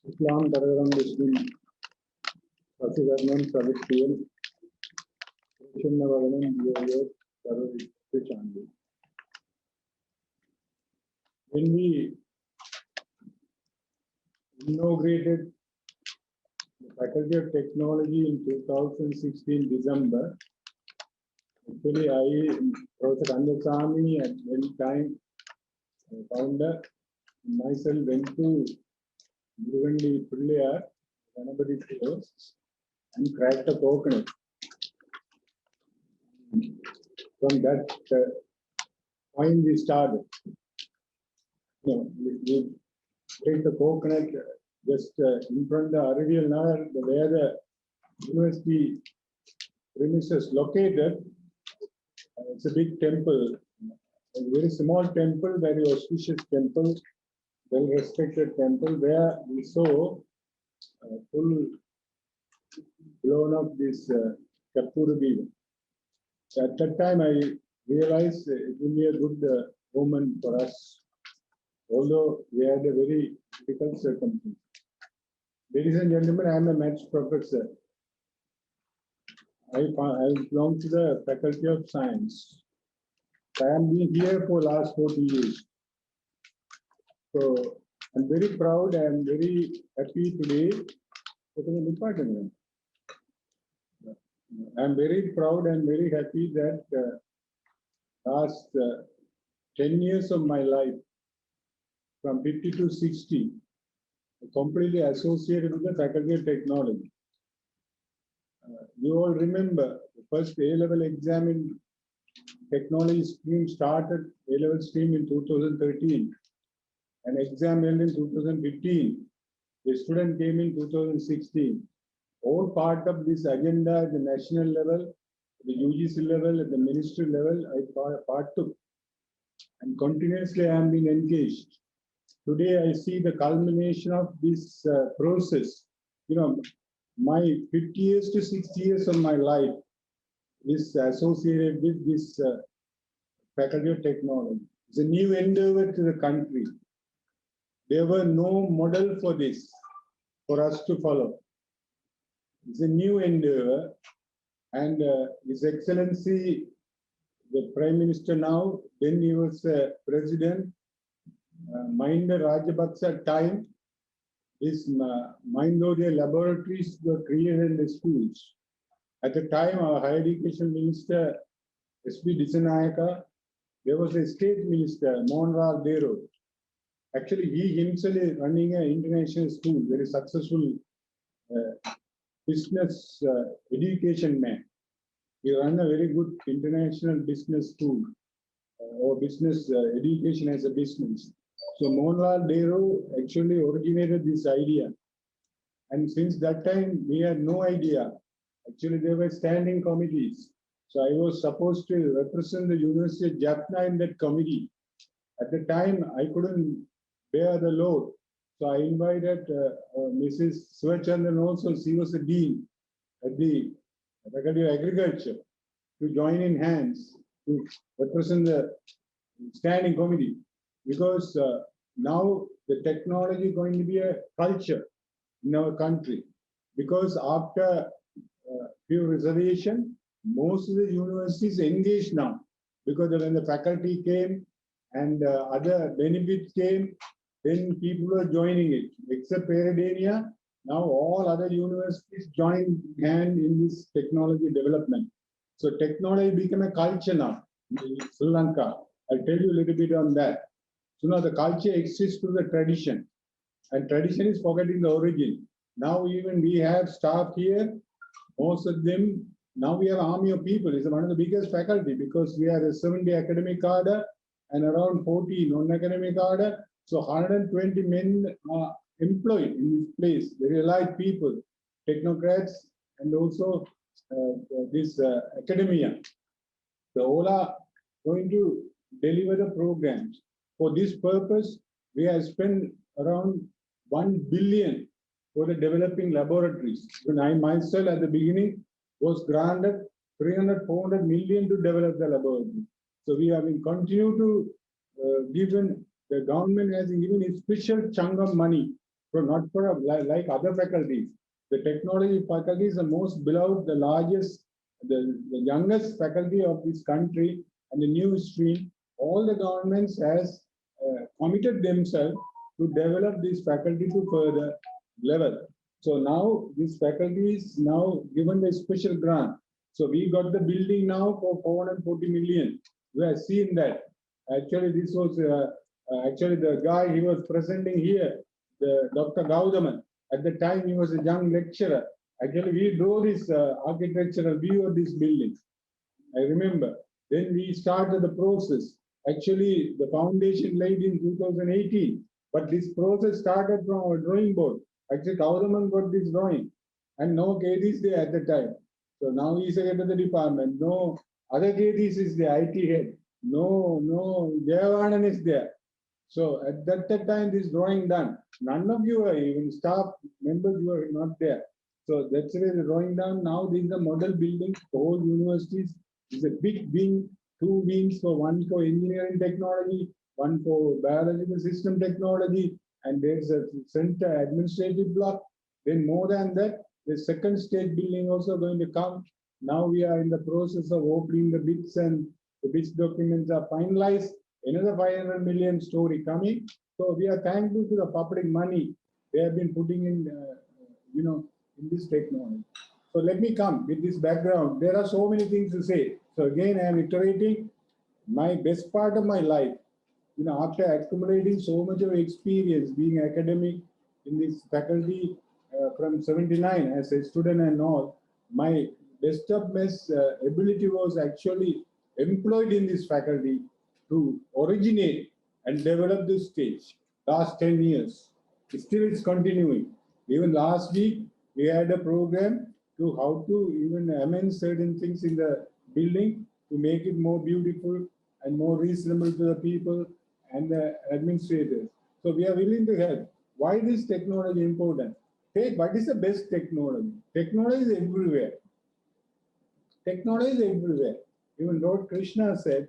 Islam Dararam Muslim Pasivarnam Savitiyam Krishnavaranam Yoyo Sarvishandi. When we inaugurated the Faculty of Technology in 2016 December, actually Professor Andasamy at one time, founder, myself went to Murugandi Pilliyar, Ganapati House, and cracked a coconut. From that point we started. We take the coconut just in front of the Arivial Nagar, where the university premises located. It's a big temple, a very small temple, very auspicious temple, well-respected temple, where we saw full blown up this Kapura Diva. So at that time, I realized it will be a good omen for us, although we had a very difficult circumstance. Ladies and gentlemen, I am a maths professor. I belong to the Faculty of Science. I have been here for the last 40 years. So I'm very proud and very happy today. I'm very proud and very happy that last 10 years of my life, from 50 to 60, completely associated with the Faculty of Technology. You all remember the first A-level exam in technology stream started, A-level stream in 2013. An exam held in 2015. The student came in 2016. All part of this agenda at the national level, the UGC level, at the ministry level, I partook. And continuously I am being engaged. Today I see the culmination of this process. My 50 years to 60 years of my life is associated with this Faculty of Technology. It's a new endeavor to the country. There were no model for this, for us to follow. It's a new endeavor, and His Excellency, the Prime Minister now, then he was President, Mahinda Rajapaksa time, these Mahindodaya laboratories were created in the schools. At the time, our Higher Education Minister, S.P. Dissanayaka, there was a State Minister, Mohanlal Nehru. Actually, he himself is running an international school, very successful business education man. He ran a very good international business school or business education as a business. So Mohanlal Nehru actually originated this idea. And since that time, we had no idea. Actually, there were standing committees. So I was supposed to represent the University of Jaffna in that committee. At the time, I couldn't bear the load. So I invited Mrs. Swachandran also, she was a dean at the Faculty of Agriculture, to join in hands to represent the standing committee. Because now the technology is going to be a culture in our country. Because after few reservation, most of the universities engaged now. Because when the faculty came and other benefits came, then people are joining it. Except Peradeniya, now all other universities join hand in this technology development. So technology became a culture now in Sri Lanka. I'll tell you a little bit on that. So now the culture exists to the tradition, and tradition is forgetting the origin. Now even we have staff here, most of them, now we have army of people. It's one of the biggest faculty because we have a 70 academic cadre and around 40 non-academic cadre. So 120 men are employed in this place, very allied people, technocrats, and also this academia. So all are going to deliver the programs. For this purpose, we have spent around 1 billion for the developing laboratories. When I myself at the beginning was granted 300-400 million to develop the laboratory. So we have been continue to given the government has given a special chunk of money for not for like other faculties. The technology faculty is the most beloved, the largest, the youngest faculty of this country and the new stream. All the governments has committed themselves to develop this faculty to further level. So now this faculty is now given a special grant. So we got the building now for 440 million. We have seen that. Actually, this was actually the guy he was presenting here, the Dr. Gaudaman. At the time, he was a young lecturer. Actually, we drew this architectural view of this building. I remember. Then we started the process. Actually, the foundation laid in 2018, but this process started from our drawing board. Actually, Gaudaman got this drawing, and no KDs there at the time. So now he's a head of the department. No other KDs is the IT head. No Jayavanan is there. So at that time, this drawing done. None of you are even staff members, you are not there. So that's why the drawing down. Now this is the model building for all universities. It's a big wing, two wings for one for engineering technology, one for biological system technology, and there's a center administrative block. Then more than that, the second stage building also going to come. Now we are in the process of opening the bids and the bids documents are finalized. Another 500 million story coming. So we are thankful to the public money they have been putting in, in this technology. So let me come with this background. There are so many things to say. So again, I am iterating my best part of my life. After accumulating so much of experience being academic in this faculty from 79 as a student and all, my best of best ability was actually employed in this faculty to originate and develop this stage. Last 10 years, still it's continuing. Even last week, we had a program to how to even amend certain things in the building to make it more beautiful and more reasonable to the people and the administrators. So we are willing to help. Why is technology important? What is the best technology? Technology is everywhere. Technology is everywhere. Even Lord Krishna said,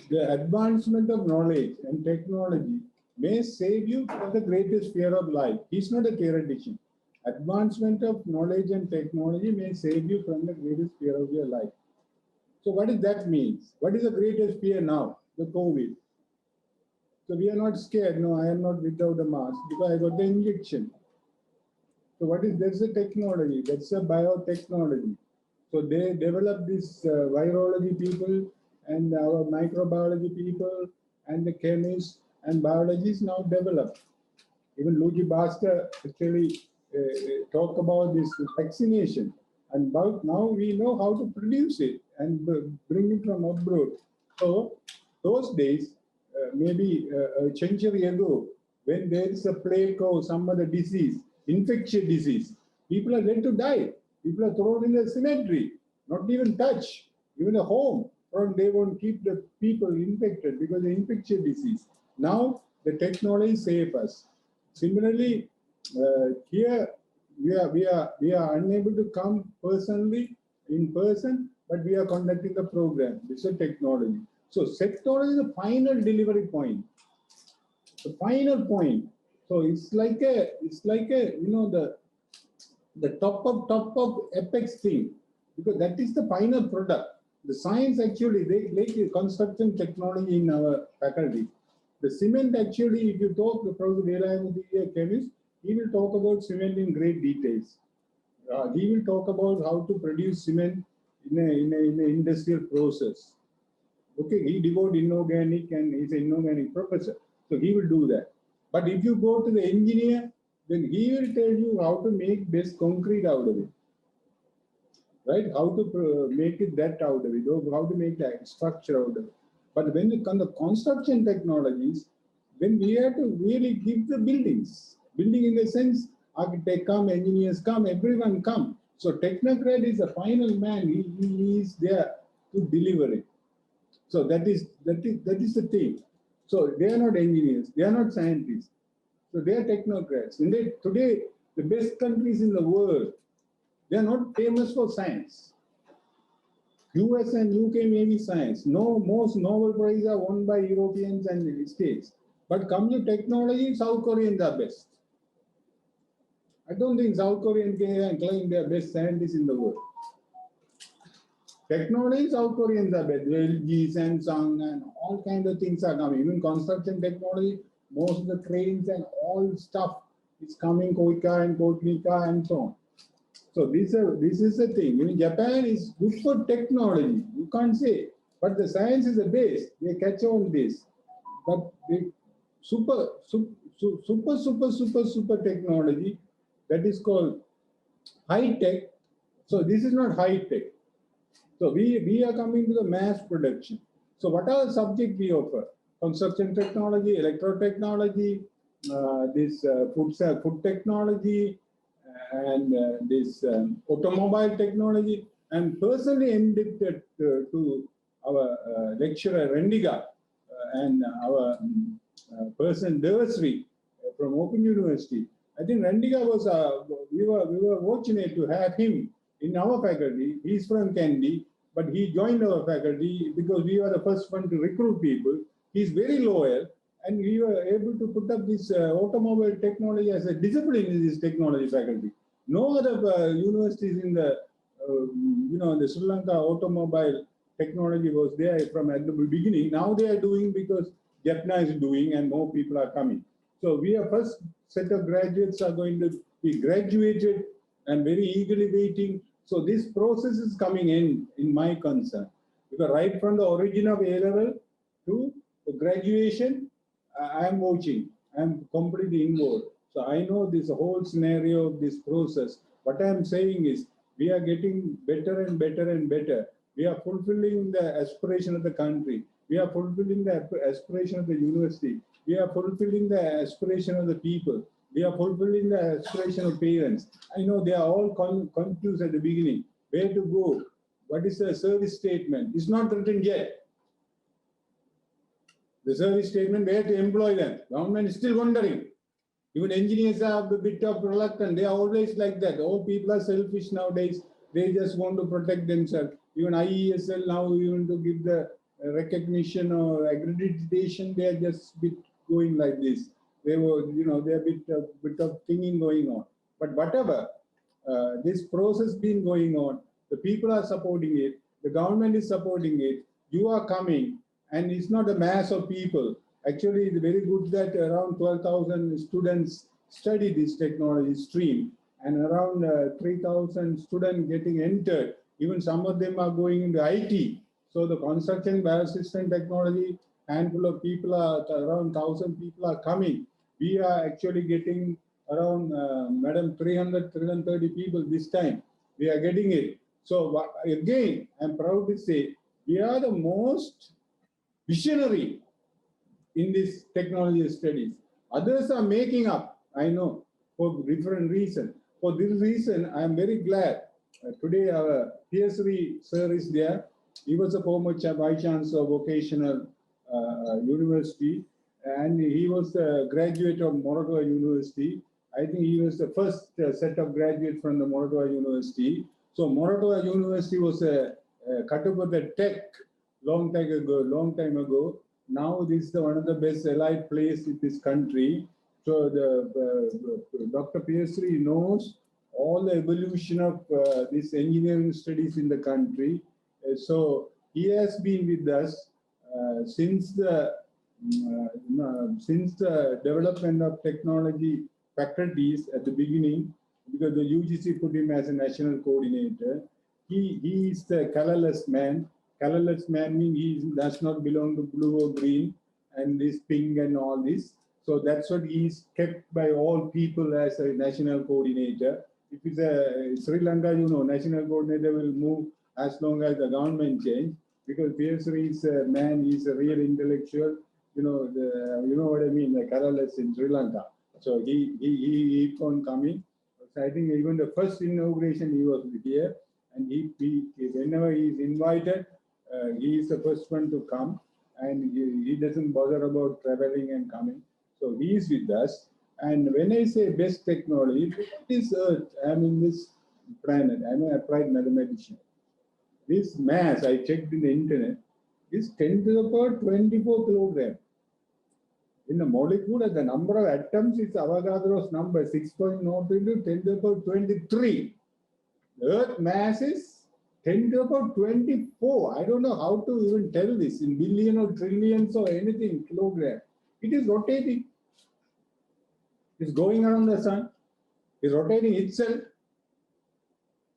the advancement of knowledge and technology may save you from the greatest fear of life. He's not a theoretician. Advancement of knowledge and technology may save you from the greatest fear of your life. So what does that mean? What is the greatest fear now? The COVID. So we are not scared. No, I am not without a mask because I got the injection. So that's the technology. That's a biotechnology. So they developed this virology people and our microbiology people and the chemists and biologists now developed. Even Luigi Basta actually talked about this vaccination. And about now we know how to produce it and bring it from abroad. So those days, maybe a century ago, when there is a plague or some other disease, infectious disease, people are led to die. People are thrown in the cemetery, not even touch, even a home, or they won't keep the people infected because of the infectious disease. Now the technology saves us. Similarly, here we are unable to come personally in person, but we are conducting the program. This is a technology. So technology is the final delivery point. The final point. So it's like a the top of apex thing, because that is the final product. The science actually, they like construction technology in our faculty. The cement actually, if you talk to Professor Velayamudi, a chemist, he will talk about cement in great details. He will talk about how to produce cement in an industrial process. Okay, he devoted inorganic and he's an inorganic professor. So he will do that. But if you go to the engineer, then he will tell you how to make best concrete out of it. Right? How to make it that out of it, or how to make that structure out of it. But when it comes to construction technologies, then we have to really give the buildings. Building in the sense, architect come, engineers come, everyone come. So technocrat is the final man. He is there to deliver it. So that is the thing. So they are not engineers, they are not scientists. So they are technocrats. And today, the best countries in the world, they are not famous for science. US and UK may be science. No, most Nobel Prizes are won by Europeans and the States. But come to technology, South Koreans are best. I don't think South Koreans can claim they are best scientists in the world. Technology, South Koreans are best. LG, Samsung, and all kinds of things are coming. Even construction technology, most of the cranes and all stuff is coming, Koika and Kotnika and so on. So this is the thing. Even Japan is good for technology. You can't say, but the science is the base. They catch on this, but the super technology that is called high tech. So this is not high tech. So we are coming to the mass production. So what are the subjects we offer? Construction technology, electro technology, food technology, and this automobile technology. I'm personally indebted to our lecturer Rendiga and our person Devasri from Open University. I think Rendiga was we were fortunate to have him in our faculty. He's from Kandy, but he joined our faculty because we were the first one to recruit people. He's very loyal, and we were able to put up this automobile technology as a discipline in this technology faculty. No other universities in the the Sri Lanka automobile technology was there from at the beginning. Now they are doing because Japna is doing and more people are coming. So we are first set of graduates are going to be graduated and very eagerly waiting. So this process is coming in my concern. Because right from the origin of A-level to the graduation, I am watching. I am completely involved. So I know this whole scenario of this process. What I am saying is we are getting better and better and better. We are fulfilling the aspiration of the country. We are fulfilling the aspiration of the university. We are fulfilling the aspiration of the people. We are fulfilling the aspiration of parents. I know they are all confused at the beginning. Where to go? What is the service statement? It's not written yet. The service statement, where to employ them. Government is still wondering. Even engineers are a bit of reluctant. They are always like that. All people are selfish nowadays. They just want to protect themselves. Even IESL now, even to give the recognition or accreditation, they are just bit going like this. They were, they're a bit of thinking going on. But whatever, this process been going on, the people are supporting it, the government is supporting it, you are coming, and it's not a mass of people. Actually, it's very good that around 12,000 students study this technology stream, and around 3,000 students getting entered. Even some of them are going into IT. So the construction biosystem technology, handful of people are, around 1,000 people are coming. We are actually getting around, madam, 300, 330 people this time. We are getting it. So again, I'm proud to say, we are the most visionary in this technology studies. Others are making up, I know, for different reasons. For this reason, I am very glad. Today, our PSRI sir is there. He was a former vice chancellor of vocational university, and he was a graduate of Moratuwa University. I think he was the first set of graduates from the Moratuwa University. So Moratuwa University was a Kattupatha Tech long time ago. Now this is one of the best allied place in this country. So the Dr. PSRI knows all the evolution of this engineering studies in the country. So he has been with us since the development of technology faculties at the beginning, because the UGC put him as a national coordinator. He is the colorless man. Colorless man means he does not belong to blue or green and this pink and all this. So that's what he is kept by all people as a national coordinator. If it's a Sri Lanka, national coordinator will move as long as the government change, because PSRI is a man, he's a real intellectual. You know what I mean, the colorless in Sri Lanka. So he keep on coming. So I think even the first inauguration he was here, and he whenever he is invited, he is the first one to come, and he doesn't bother about traveling and coming. So he is with us. And when I say best technology, this earth, I'm in this planet, I'm an applied mathematician. This mass, I checked in the internet, is 10 to the power 24 kilogram. In the molecule, the number of atoms is Avogadro's number, 6.02 into 10 to the power 23. The Earth mass is 10 to the power 24. I don't know how to even tell this in billion or trillions or anything, kilogram. It is rotating. It's going around the sun. It's rotating itself.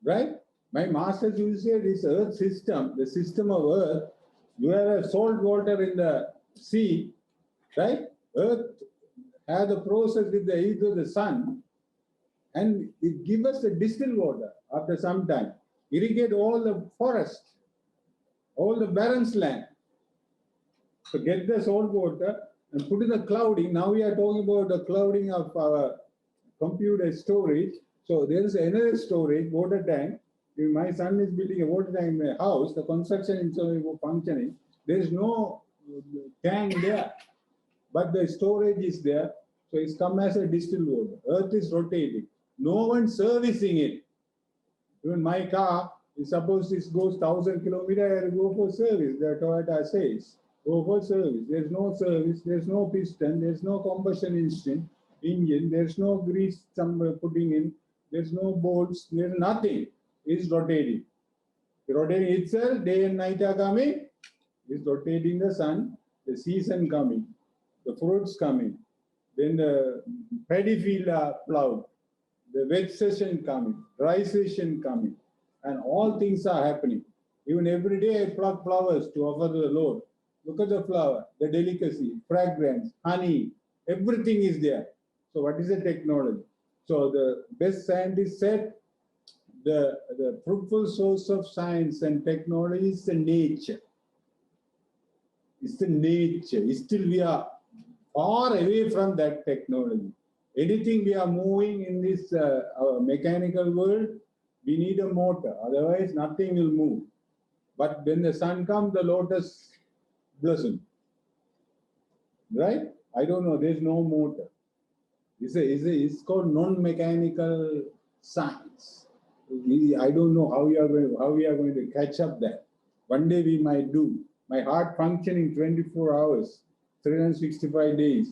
Right? My master's used to say this Earth system, the system of Earth, you have a salt water in the sea, right? Earth has a process with the heat of the sun, and it gives us the distilled water after some time. Irrigate all the forest, all the barren land. So get the salt water and put in the clouding. Now we are talking about the clouding of our computer storage. So there is another storage, water tank. If my son is building a water tank in my house, the construction is functioning. There is no tank there, but the storage is there. So it's come as a distilled water. Earth is rotating. No one servicing it. Even my car, suppose it goes 1,000 kilometers, I go for service. The Toyota says, go for service. There's no service. There's no piston. There's no combustion engine. There's no grease putting in. There's no bolts. There's nothing. It's rotating. It's rotating itself. Day and night are coming. It's rotating the sun. The season coming. The fruits coming. Then the paddy field are plowed. The wet session coming. Dry session coming. And all things are happening. Even every day I pluck flowers to offer to the Lord. Look at the flower, the delicacy, fragrance, honey, everything is there. So what is the technology? So the best scientist said, the fruitful source of science and technology is the nature. It's the nature. Still we are far away from that technology. Anything we are moving in this our mechanical world, we need a motor. Otherwise, nothing will move. But when the sun comes, the lotus blossom. Right? I don't know. There's no motor. It's called non-mechanical science. I don't know how we are going to catch up that. One day we might do. My heart functioning 24 hours, 365 days,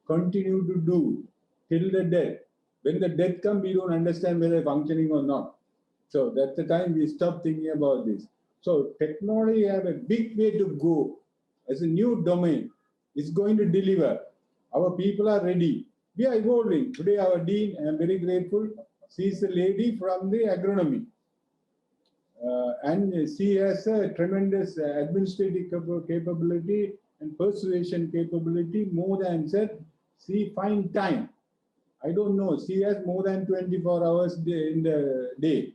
continue to do till the death. When the death comes, we don't understand whether it's functioning or not. So that's the time we stop thinking about this. So technology have a big way to go as a new domain. It's going to deliver. Our people are ready. We are evolving. Today our dean, I am very grateful, she is a lady from the agronomy. And she has a tremendous administrative capability and persuasion capability more than said. She finds time. I don't know. She has more than 24 hours in the day.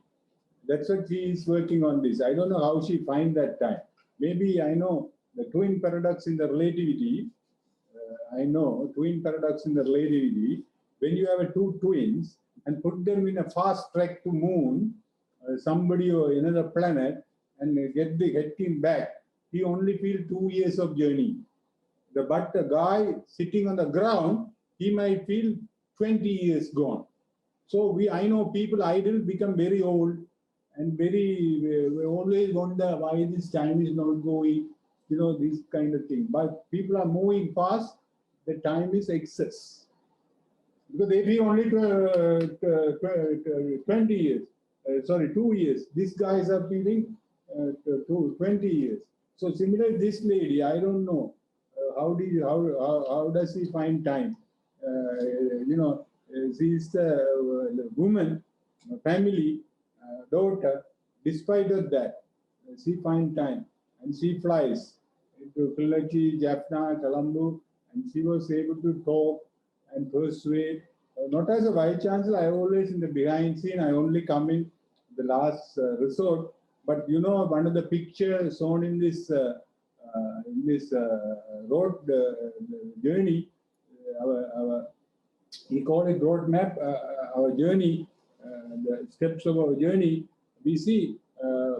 That's what she is working on this. I don't know how she finds that time. Maybe I know the twin paradox in the relativity. I know twin paradox in the relativity. When you have two twins and put them in a fast trek to moon, somebody or another planet, and get him back, he only feels 2 years of journey. But the guy sitting on the ground, he might feel 20 years gone. So I know people idle become very old and we always wonder why this time is not going, this kind of thing. But people are moving fast, the time is excess. Because they be only 20 years, 2 years. These guys are feeling 20 years. So similarly, this lady, I don't know how does she find time? She's the woman, family, daughter. Despite of that, she finds time and she flies to Kalachi, Jaffna, Colombo, and she was able to talk and persuade. Not as a vice chancellor, I always in the behind scene. I only come in the last resort. But one of the pictures shown in this road journey, he called it road map. Our journey, the steps of our journey. We see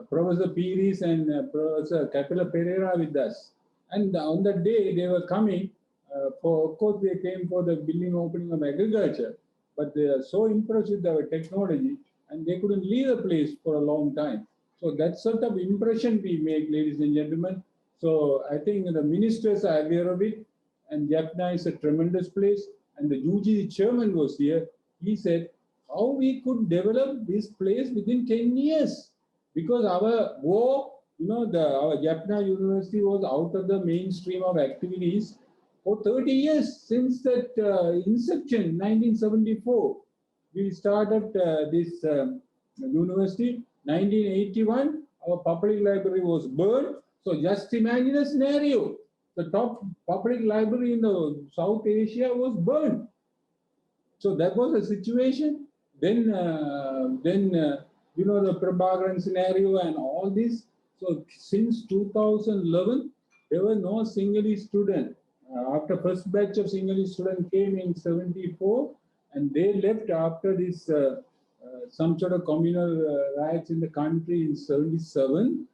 Professor Piris and Professor Capella Pereira with us. And on that day, they were coming. Of course, they came for the building opening of agriculture, but they are so impressed with our technology, and they couldn't leave the place for a long time. So that sort of impression we make, ladies and gentlemen. So I think the ministers are aware of it, and Jaffna is a tremendous place. And the UG chairman was here. He said, how we could develop this place within 10 years? Because our war, our Jaffna University was out of the mainstream of activities for 30 years since that inception, 1974. We started this university. 1981, our public library was burned. So just imagine a scenario. The top public library in the South Asia was burned. So that was the situation. Then, the Prabhakaran scenario and all this. So since 2011, there were no Sinhalese student. After first batch of Sinhalese student came in 74, and they left after this some sort of communal riots in the country in 77.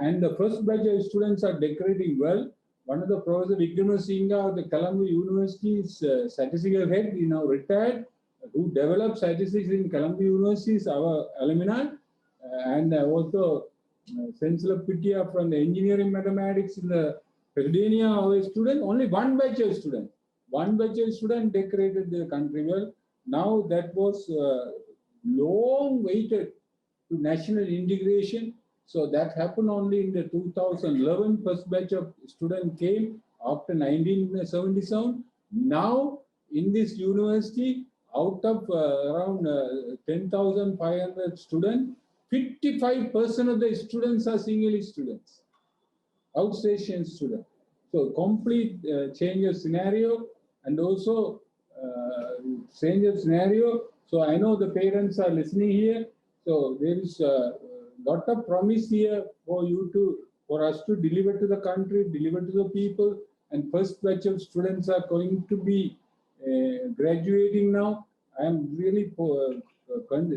And the first batch of students are decorating well. One of the Professor Vikramasinghe of the Colombo University's statistical head, now retired, who developed statistics in Colombo University, is our alumni. And also Sensula Pitya from the engineering mathematics in the Peradeniya, our student, only one batch of student. One batch of student decorated the country well. Now that was long waited to national integration. So that happened only in the 2011. First batch of students came after 1977. Now in this university, out of around 10,500 students, 55% of the students are Sinhalese students, outstation students. So complete change of scenario, and also change of scenario. So I know the parents are listening here. So there is a lot of promise here for us to deliver to the country, deliver to the people. And first batch of students are going to be graduating now. I am really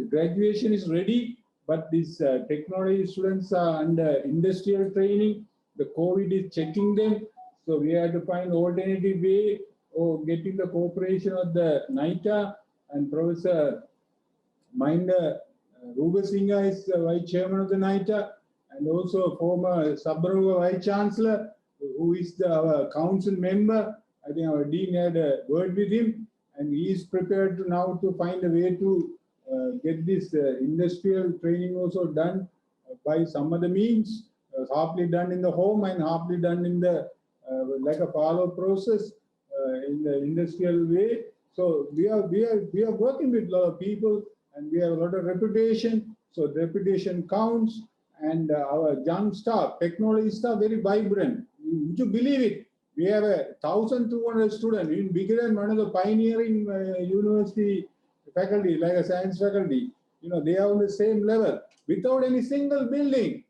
graduation is ready, but these technology students are under industrial training. The COVID is checking them, so we have to find alternative way of getting the cooperation of the NITA. And Professor Mahinda Rupasinghe is Vice Chairman of the NITA, and also former Sabharova Vice Chancellor, who is our council member. I think our Dean had a word with him, and he is prepared to now to find a way to get this industrial training also done by some other means, halfly done in the home and halfly done in the like a follow process in the industrial way. So we are working with a lot of people, and we have a lot of reputation. So reputation counts, and our young staff, technology staff, very vibrant. Would you believe it? We have 1,200 students, even bigger than one of the pioneering university faculty, like a science faculty. They are on the same level without any single building.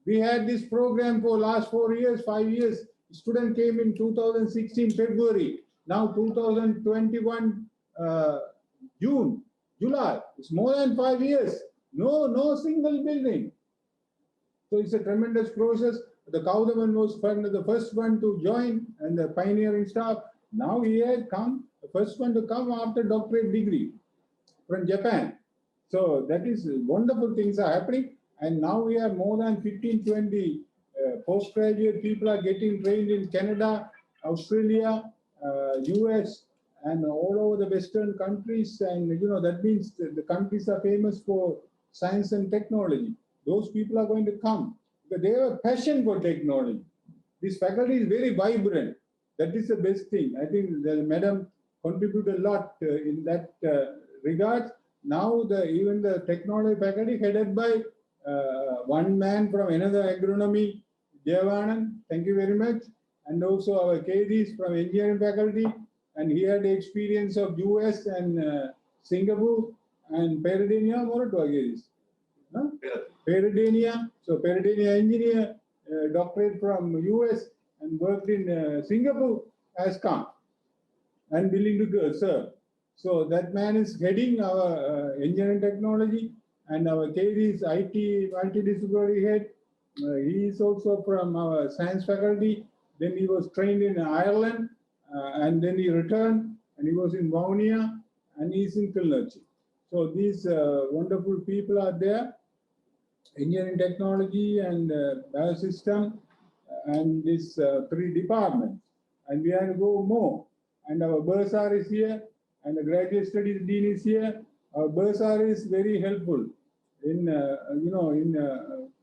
We had this program for last 4 years, 5 years. Student came in 2016 February. Now 2021 June, July. It's more than 5 years. No single building. So it's a tremendous process. The Kaudaman was the first one to join, and the pioneering staff. Now he had come, the first one to come after doctorate degree from Japan. So that is wonderful things are happening. And now we have more than 15, 20 postgraduate people are getting trained in Canada, Australia, US, and all over the Western countries. And that means the countries are famous for science and technology. Those people are going to come because they have a passion for technology. This faculty is very vibrant. That is the best thing. I think the madam contributed a lot in that regard. Now even the technology faculty headed by one man from another agronomy, Devanand, thank you very much. And also our KDs from engineering faculty. And he had the experience of US and Singapore and Peradeniya, Peradeniya. So Peradeniya engineer, doctorate from US and worked in Singapore, has come and willing to serve. So that man is heading our engineering technology, and our KD is IT multidisciplinary head. He is also from our science faculty. Then he was trained in Ireland, and then he returned, and he was in Vaunia, and he is in Kilnurchy. So these wonderful people are there. Engineering technology and biosystem, and these 3 departments. and we have to go more. And our bursar is here, and the graduate studies dean is here. Our bursar is very helpful in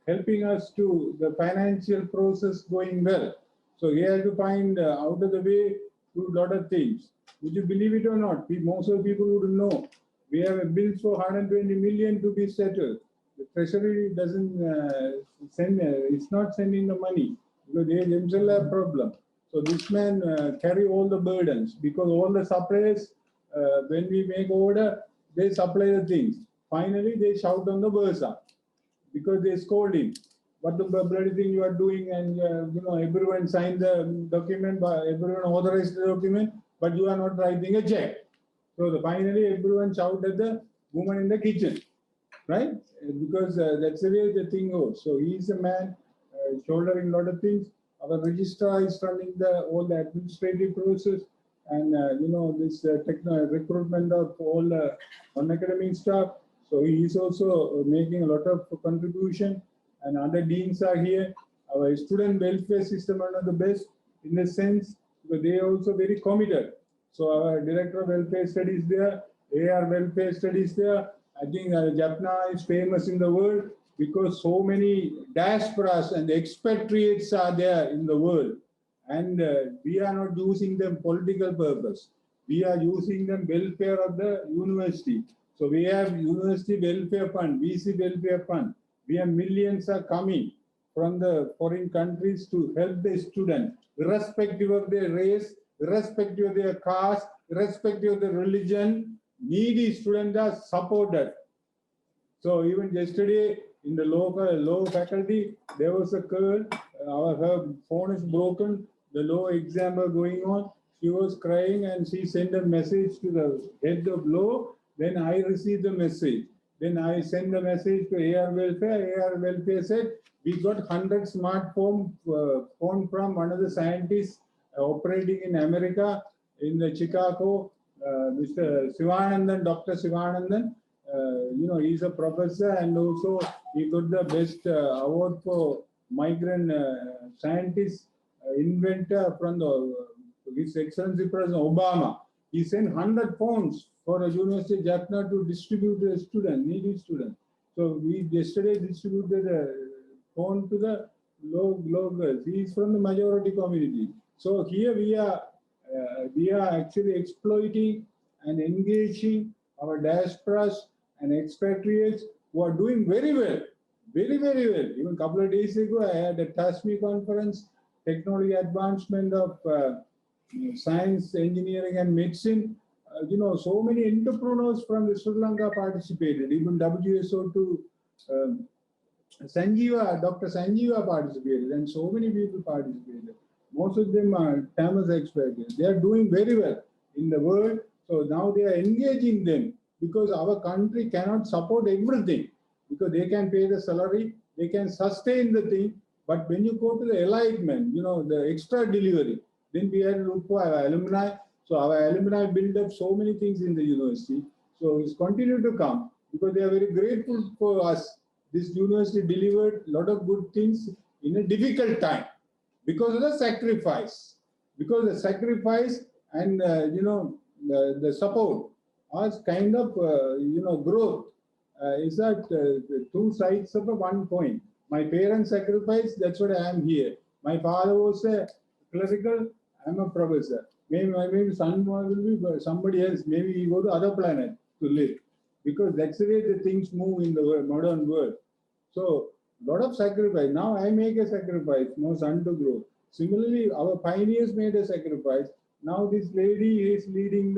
helping us to the financial process going well. So we have to find out of the way do a lot of things. Would you believe it or not? Most of the people wouldn't know. We have a bill for 120 million to be settled. The treasury doesn't send. It's not sending the money because they themselves have problem. So this man carry all the burdens because all the suppliers, when we make order, they supply the things. Finally, they shout on the bursa because they scold him. What the bloody thing you are doing, and everyone signed the document, everyone authorized the document, but you are not writing a check. So finally, everyone shouted at the woman in the kitchen, right? Because that's the way the thing goes. So he is a man shouldering a lot of things. Our registrar is running all the administrative process, and this recruitment of all non-academic staff. So he is also making a lot of contribution, and other deans are here. Our student welfare system are one of the best in the sense because they are also very committed. So our director of welfare studies there, AR welfare studies there. I think Jaffna is famous in the world because so many diasporas and expatriates are there in the world. And we are not using them political purpose. We are using them welfare of the university. So we have university welfare fund, VC welfare fund. We have millions are coming from the foreign countries to help the students, irrespective of their race, irrespective of their caste, irrespective of the religion. Needy students are supported. So even yesterday in the law faculty, there was a girl, her phone is broken, the law exam was going on. She was crying and she sent a message to the head of law. Then I received the message. Then I sent the message to AR Welfare. AR Welfare said, we got 100 smartphone phone from one of the scientists operating in America, in the Chicago, Mr. Sivanandan, Dr. Sivanandan. He's a professor, and also he got the best award for migrant scientist inventor from His Excellency President Obama. He sent 100 phones for the University of Jaffna to distribute to the student, needy students. So we yesterday distributed a phone to the low girls. He is from the majority community. So here we are actually exploiting and engaging our diasporas and expatriates who are doing very well, very, very well. Even a couple of days ago, I had a TASME conference, technology advancement of science, engineering, and medicine. So many entrepreneurs from Sri Lanka participated. Even WSO2 Sanjeeva, Dr. Sanjeeva participated, and so many people participated. Most of them are Tamil expatriates. They are doing very well in the world. So now they are engaging them because our country cannot support everything because they can pay the salary, they can sustain the thing. But when you go to the enlightenment, the extra delivery, then we have to look for our alumni. So our alumni build up so many things in the university. So it's continue to come because they are very grateful for us. This university delivered a lot of good things in a difficult time because of the sacrifice. Because the sacrifice and the support as kind of growth is that the two sides of a one coin. My parents sacrificed, that's what I am here. My father was a clerical, I'm a professor. Maybe my son will be somebody else. Maybe he go to other planet to live. Because that's the way the things move in the modern world. So, a lot of sacrifice. Now I make a sacrifice, no son to grow. Similarly, our pioneers made a sacrifice. Now this lady is leading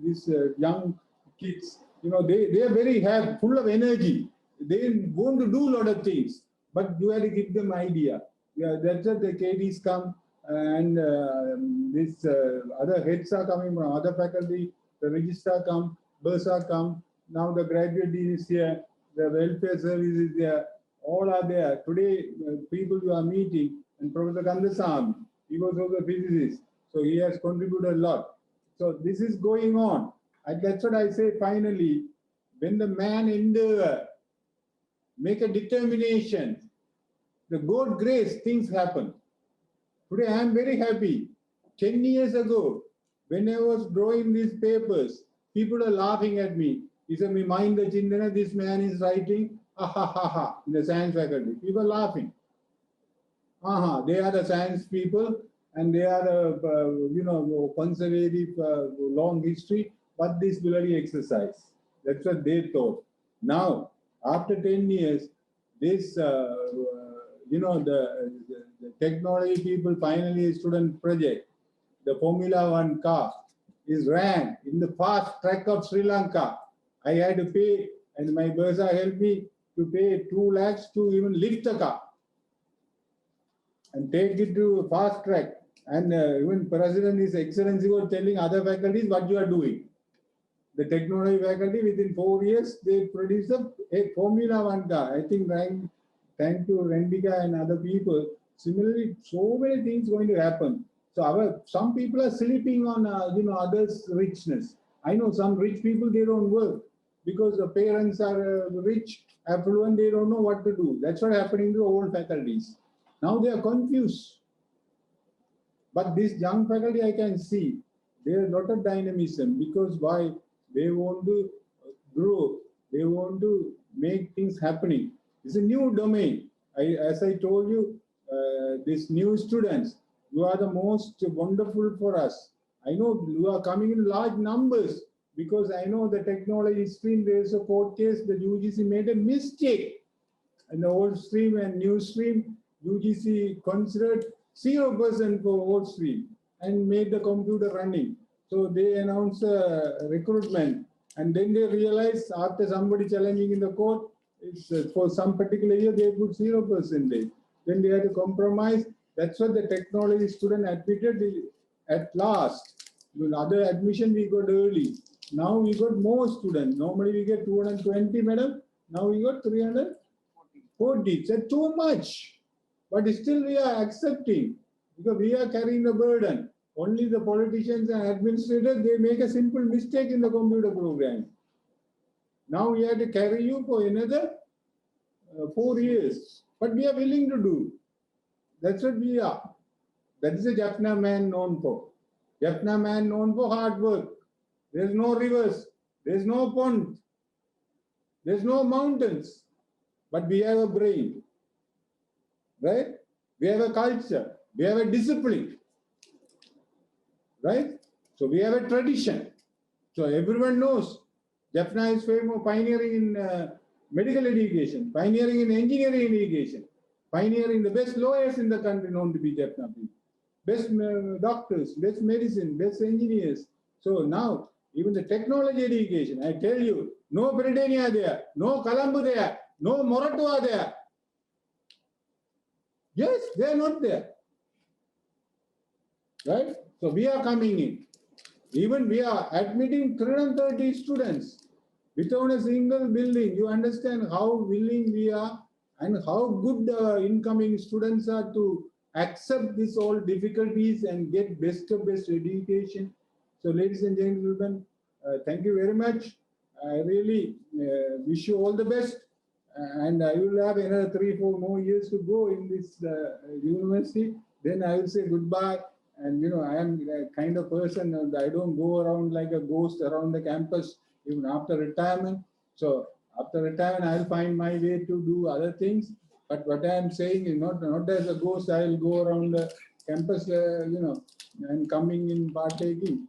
these young kids. They are very full of energy. They want to do a lot of things, but you have to give them idea. Yeah, that's what the KDs come, and this other heads are coming from other faculty. The registrar come, bursa come. Now the graduate dean is here. The welfare service is there. All are there. Today, people you are meeting, and Professor Kandasamy, he was also a physicist. So he has contributed a lot. So this is going on. And that's what I say finally, when the man endeavor, make a determination, the God grace, things happen. Today I am very happy 10 years ago, when I was drawing these papers, people are laughing at me. He said, "Me mind the chindana, this man is writing, ha ha ha ha," in the science faculty. People are laughing. They are the science people and they are, conservative, long history, but this bloody exercise. That's what they thought. Now, after 10 years, this, the technology people finally student project, the Formula One car is ran in the fast track of Sri Lanka. I had to pay, and my Bursa helped me to pay 2 lakhs to even lift the car and take it to fast track. And even President, His Excellency was telling other faculties what you are doing. The technology faculty, within 4 years, they produced a Formula One car. I think, thank to Rendika and other people. Similarly, so many things going to happen. So some people are sleeping on, others' richness. I know some rich people, they don't work because the parents are rich, affluent, they don't know what to do. That's what happening to old faculties. Now they are confused. But this young faculty, I can see, there is a lot of dynamism because why? They want to grow. They want to make things happening. It's a new domain. As I told you, these new students, you are the most wonderful for us. I know you are coming in large numbers because I know the technology stream, there is a court case, the UGC made a mistake. And the old stream and new stream, UGC considered 0% for old stream and made the computer running. So they announced recruitment. And then they realized after somebody challenging in the court, it's for some particular year, they put 0%. Then they had to compromise. That's what the technology student admitted at last. With other admission, we got early. Now we got more students. Normally we get 220, madam. Now we got 340. That's too much. But still we are accepting because we are carrying the burden. Only the politicians and administrators, they make a simple mistake in the computer program. Now we have to carry you for another 4 years. But we are willing to do. That's what we are. That is a Jaffna man known for. Jaffna man known for hard work. There's no rivers. There's no pond. There's no mountains. But we have a brain. Right? We have a culture. We have a discipline. Right? So we have a tradition. So everyone knows Jaffna is famous for pioneering in medical education, pioneering in engineering education, pioneering the best lawyers in the country known to be Jaffna people. Best doctors, best medicine, best engineers. So now, even the technology education, I tell you, no Britannia there, no Colombo there, no Moratuwa there. Yes, they are not there. Right? So we are coming in. Even we are admitting 330 students without a single building. You understand how willing we are and how good the incoming students are to accept these all difficulties and get best of best education. So ladies and gentlemen, thank you very much. I really wish you all the best. And I will have another 3-4 more years to go in this university. Then I will say goodbye. And I am the kind of person that I don't go around like a ghost around the campus even after retirement. So after retirement, I'll find my way to do other things. But what I am saying is not as a ghost, I'll go around the campus, and coming in partaking,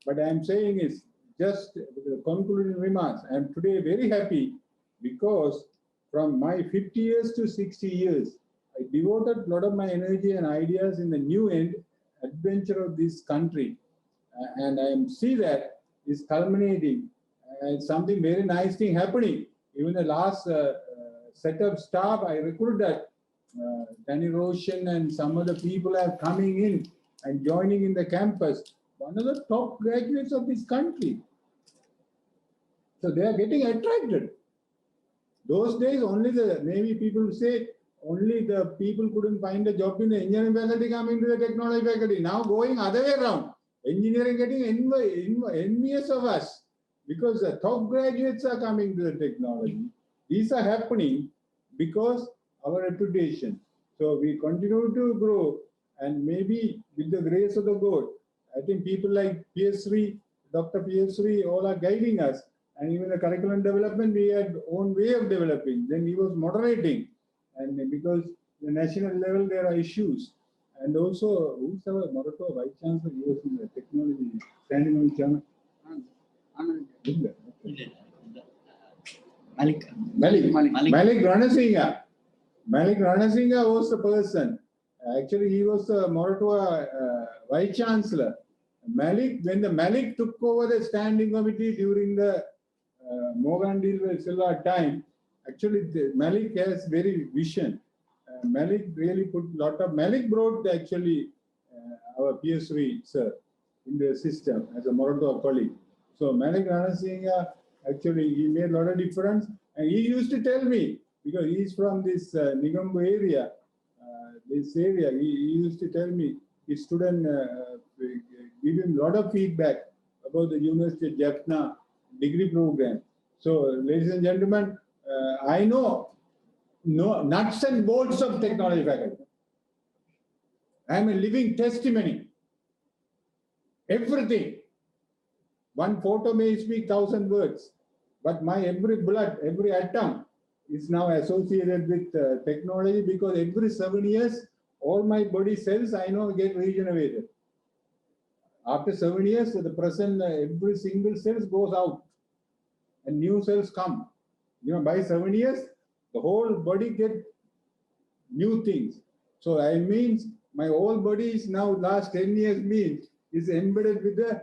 But I am saying is just concluding remarks. I am today very happy because from my 50 years to 60 years, I devoted a lot of my energy and ideas in the new adventure of this country. And I see that is culminating and something very nice thing happening. Even the last set of staff, I recruited Danny Roshan and some other people are coming in and joining in the campus. One of the top graduates of this country. So they are getting attracted. Those days, only the Navy people say, only the people couldn't find a job in the engineering faculty coming to the technology faculty. Now going other way around. Engineering getting envious of us because the top graduates are coming to the technology. These are happening because our reputation. So we continue to grow And maybe with the grace of the God, I think people like PS3, Dr. PS3, all are guiding us. And even the curriculum development, we had own way of developing. Then he was moderating. And because the national level, there are issues. And also, who's our Morato Vice Chancellor? He was in the technology, standing on channel. Malik Ranasinghe. Malik Ranasinghe was the person. Actually, he was the Moratoa Vice Chancellor. Malik, when the Malik took over the standing committee during the Morgan Deal Silva time, actually Malik has very vision. Malik really put a lot of, Malik brought actually our PS3 sir in the system as a Moratoa colleague. So Malik Ranasinghe, actually he made a lot of difference. And he used to tell me, because he's from this Negombo area, he used to tell me, his student give him a lot of feedback about the University of Jaffna degree program. So, ladies and gentlemen, I know nuts and bolts of technology faculty. I am a living testimony. Everything. One photo may speak 1,000 words, but my every blood, every atom is now associated with technology, because every 7 years, all my body cells, I know, get regenerated. After 7 years, the present, every single cell goes out and new cells come. You know, by 7 years, the whole body get new things. So I means my whole body is now, last 10 years means, is embedded with the